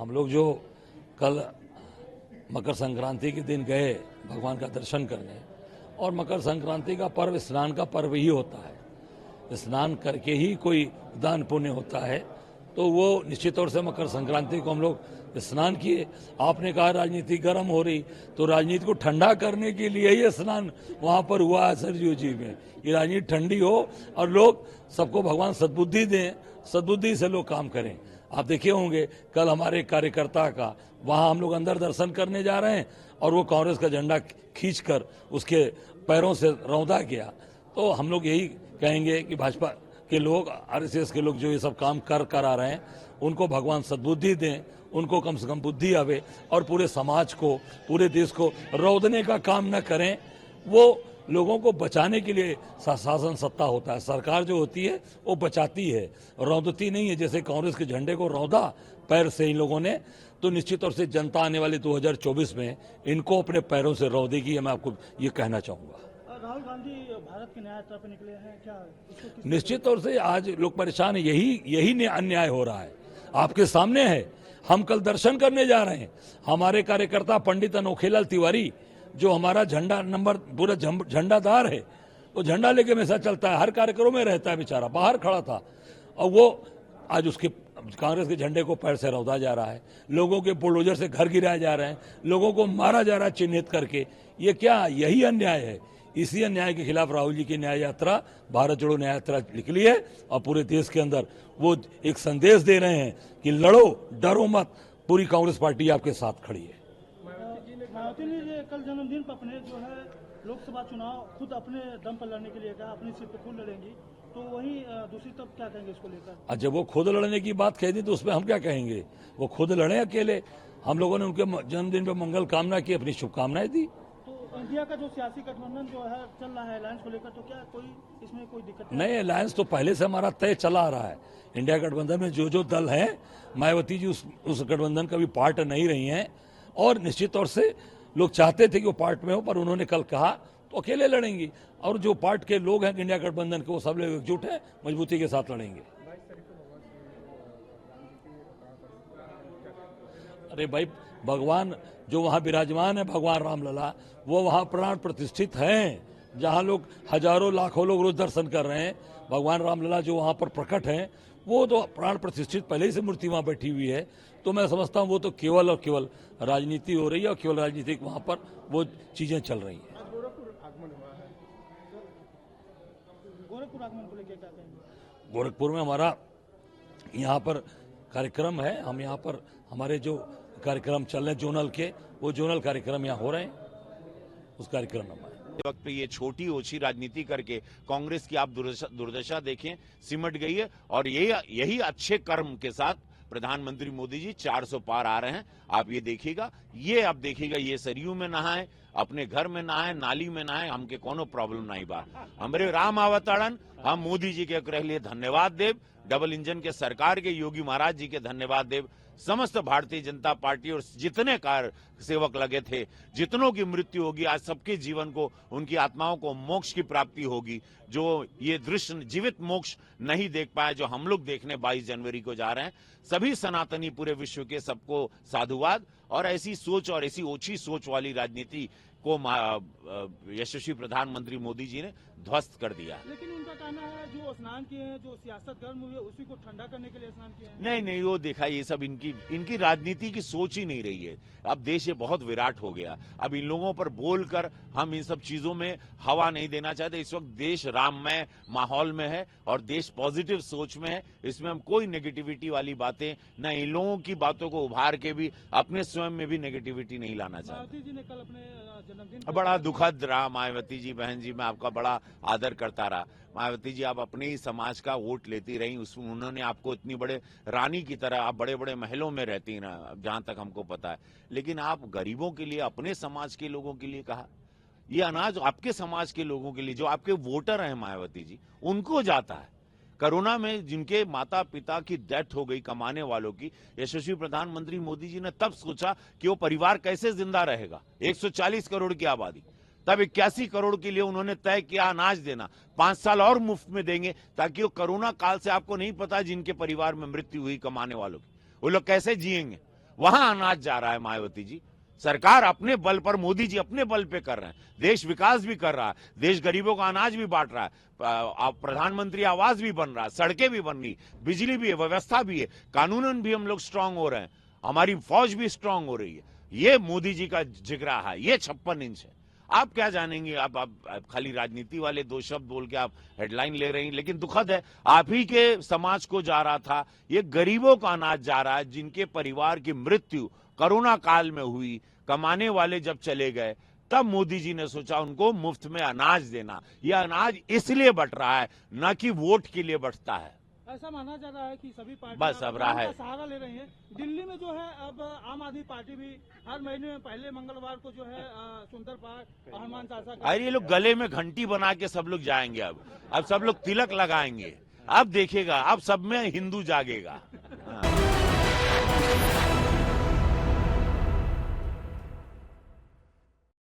हम लोग जो कल मकर संक्रांति के दिन गए भगवान का दर्शन करने, और मकर संक्रांति का पर्व स्नान का पर्व ही होता है। स्नान करके ही कोई दान पुण्य होता है, तो वो निश्चित तौर से मकर संक्रांति को हम लोग स्नान किए। आपने कहा राजनीति गर्म हो रही, तो राजनीति को ठंडा करने के लिए ही स्नान वहाँ पर हुआ है सरयू जी में। ये राजनीति ठंडी हो और लोग सबको भगवान सद्बुद्धि दें, सद्बुद्धि से लोग काम करें। आप देखे होंगे कल हमारे कार्यकर्ता का वहाँ हम लोग अंदर दर्शन करने जा रहे हैं और वो कांग्रेस का झंडा खींचकर उसके पैरों से रौंदा गया। तो हम लोग यही कहेंगे कि भाजपा के लोग, आरएसएस के लोग जो ये सब काम कर आ रहे हैं, उनको भगवान सद्बुद्धि दें, उनको कम से कम बुद्धि आवे और पूरे समाज को, पूरे देश को रौंदने का काम न करें। वो लोगों को बचाने के लिए शासन सत्ता होता है, सरकार जो होती है वो बचाती है, रौंदती नहीं है। जैसे कांग्रेस के झंडे को रौंदा पैर से इन लोगों ने, तो निश्चित तौर से जनता आने वाली 2024 में इनको अपने पैरों से रौंदेगी। मैं आपको ये कहना चाहूंगा। राहुल गांधी भारत की न्याय यात्रा पर निकले हैं, क्या निश्चित तौर से आज लोग परेशान है, यही अन्याय हो रहा है, आपके सामने है। हम कल दर्शन करने जा रहे हैं, हमारे कार्यकर्ता पंडित अनोखेलाल तिवारी जो हमारा झंडा नंबर पूरा झंडादार है, वो झंडा लेके हमेशा चलता है, हर कार्यक्रम में रहता है, बेचारा बाहर खड़ा था, और वो आज उसके कांग्रेस के झंडे को पैर से रौंदा जा रहा है, लोगों के बुलडोजर से घर गिराए जा रहे हैं, लोगों को मारा जा रहा है चिन्हित करके। ये क्या, यही अन्याय है। इसी अन्याय के खिलाफ राहुल जी की न्याय यात्रा, भारत जोड़ो न्याय यात्रा निकली है, और पूरे देश के अंदर वो एक संदेश दे रहे हैं कि लड़ो, डरो मत, पूरी कांग्रेस पार्टी आपके साथ खड़ी है। मायावती ने कल जन्मदिन पर अपने जो है लोकसभा चुनाव खुद अपने दम पर लड़ने के लिए कहा, अपनी सीट पर खुद लड़ेंगी, तो वही दूसरी तरफ क्या कहेंगे इसको लेकर? जब वो खुद लड़ने की बात कह दी तो उसमें हम क्या कहेंगे? वो खुद लड़े अकेले, हम लोगों ने उनके जन्मदिन पर मंगल कामना की, अपनी शुभकामनाएं दी। तो इंडिया का जो सियासी गठबंधन जो है चल रहा है अलायंस को लेकर, तो क्या कोई इसमें कोई दिक्कत नहीं? अलायंस तो पहले से हमारा तय चला आ रहा है। इंडिया गठबंधन में जो दल है, मायावती जी उस गठबंधन का भी पार्ट नहीं रही है, और निश्चित तौर से लोग चाहते थे कि वो पार्ट में हो, पर उन्होंने कल कहा तो अकेले लड़ेंगी, और जो पार्ट के लोग हैं इंडिया गठबंधन के, वो सब लोग एकजुट है, मजबूती के साथ लड़ेंगे। अरे भाई, भगवान जो वहाँ विराजमान है, भगवान रामलला, वो वहाँ प्राण प्रतिष्ठित हैं, जहाँ लोग हजारों लाखों लोग रोज दर्शन कर रहे हैं। भगवान रामलला जो वहाँ पर प्रकट हैं, वो तो प्राण प्रतिष्ठित पहले ही से मूर्ति वहाँ बैठी हुई है। तो मैं समझता हूँ वो तो केवल और केवल राजनीति हो रही है, और केवल राजनीतिक वहाँ पर वो चीजें चल रही हैं। गोरखपुर आगमन को लेकर क्या कहेंगे? गोरखपुर में हमारा यहाँ पर कार्यक्रम है, हम यहाँ पर हमारे जो कार्यक्रम चल रहे हैं जोनल के, वो जोनल कार्यक्रम यहाँ हो रहे हैं, उस कार्यक्रम में वक्त पे ये छोटी ओछी राजनीति करके कांग्रेस की आप दुर्दशा देखें, सिमट गई है। और यही अच्छे कर्म के साथ प्रधानमंत्री मोदी जी 400 पार आ रहे हैं। आप ये देखिएगा, ये सरयू में नहाए, अपने घर में नहाए, नाली में नहाए, हमके कोनो प्रॉब्लम नहीं बा। हमरे राम आवताड़न, हम मोदी जी के लिए धन्यवाद देव, डबल इंजन के सरकार के योगी महाराज जी के धन्यवाद देव, समस्त भारतीय जनता पार्टी और जितने कार सेवक लगे थे, जितनों की मृत्यु होगी, आज सबके जीवन को, उनकी आत्माओं को मोक्ष की प्राप्ति होगी। जो ये दृश्य जीवित मोक्ष नहीं देख पाए, जो हम लोग देखने 22 जनवरी को जा रहे हैं, सभी सनातनी पूरे विश्व के सबको साधुवाद। और ऐसी सोच और ऐसी ओछी सोच वाली राजनीति को यशस्वी प्रधानमंत्री मोदी जी ने ध्वस्त कर दिया। लेकिन उनका कहना है जो स्नान किए हैं, जो सियासत गर्म हुई है, उसी को ठंडा करने के लिए स्नान किए हैं। नहीं, वो देखा, ये सब इनकी राजनीति की सोच ही नहीं रही है। अब देश ये बहुत विराट हो गया, अब इन लोगों पर बोलकर हम इन सब चीजों में हवा नहीं देना चाहते। इस वक्त देश राममय माहौल में है और देश पॉजिटिव सोच में है। इसमें हम कोई नेगेटिविटी वाली बातें, न इन लोगों की बातों को उभार के भी अपने स्वयं में भी नेगेटिविटी नहीं लाना चाहते। मायावती जी ने कल अपने जन्मदिन बड़ा दुखद रहा। मायावती जी बहन जी, मैं आपका बड़ा आदर करता रहा। मायावती जी, आप अपने ही समाज का वोट लेती रही, उसमें उन्होंने आपको इतनी बड़े रानी की तरह, आप बड़े बड़े महलों में रहती ना, जहां तक हमको पता है, लेकिन आप गरीबों के लिए, अपने समाज के लोगों के लिए कहा। ये अनाज आपके समाज के लोगों के लिए, जो आपके वोटर हैं मायावती जी, उनको जाता है। कोरोना में जिनके माता पिता की डेथ हो गई, कमाने वालों की, यशस्वी प्रधानमंत्री मोदी जी ने तब सोचा कि वो परिवार कैसे जिंदा रहेगा। 140 करोड़ की आबादी, तब 81 करोड़ के लिए उन्होंने तय किया अनाज देना, 5 साल और मुफ्त में देंगे, ताकि वो कोरोना काल से, आपको नहीं पता जिनके परिवार में मृत्यु हुई कमाने वालों की, वो लोग कैसे जिएंगे। वहां अनाज जा रहा है मायावती जी। सरकार अपने बल पर, मोदी जी अपने बल पे कर रहे हैं, देश विकास भी कर रहा है, देश गरीबों का अनाज भी बांट रहा है, प्रधानमंत्री आवास भी बन रहा है, सड़कें भी बन रही, बिजली भी है, व्यवस्था भी है, कानूनन भी हम लोग स्ट्रांग हो रहे हैं, हमारी फौज भी स्ट्रांग हो रही है। ये मोदी जी का जिगरा है, ये 56 इंच है। आप क्या जानेंगे? आप खाली राजनीति वाले दो शब्द बोल के आप हेडलाइन ले रही हैं, लेकिन दुखद है, आप ही के समाज को जा रहा था, ये गरीबों का अनाज जा रहा है, जिनके परिवार की मृत्यु कोरोना काल में हुई, कमाने वाले जब चले गए, तब मोदी जी ने सोचा उनको मुफ्त में अनाज देना। यह अनाज इसलिए बंट रहा है, न कि वोट के लिए बंटता है। ऐसा माना जा रहा है कि सभी पार्टी बस अब रहा है, सहारा ले रही है। दिल्ली में जो है अब आम आदमी पार्टी भी हर महीने में पहले मंगलवार को जो है सुंदर पार्क हनुमान चाचा अरे ये लोग गले में घंटी बना के सब लोग जाएंगे, अब सब लोग तिलक लगाएंगे, अब देखिएगा, अब सब में हिंदू जागेगा।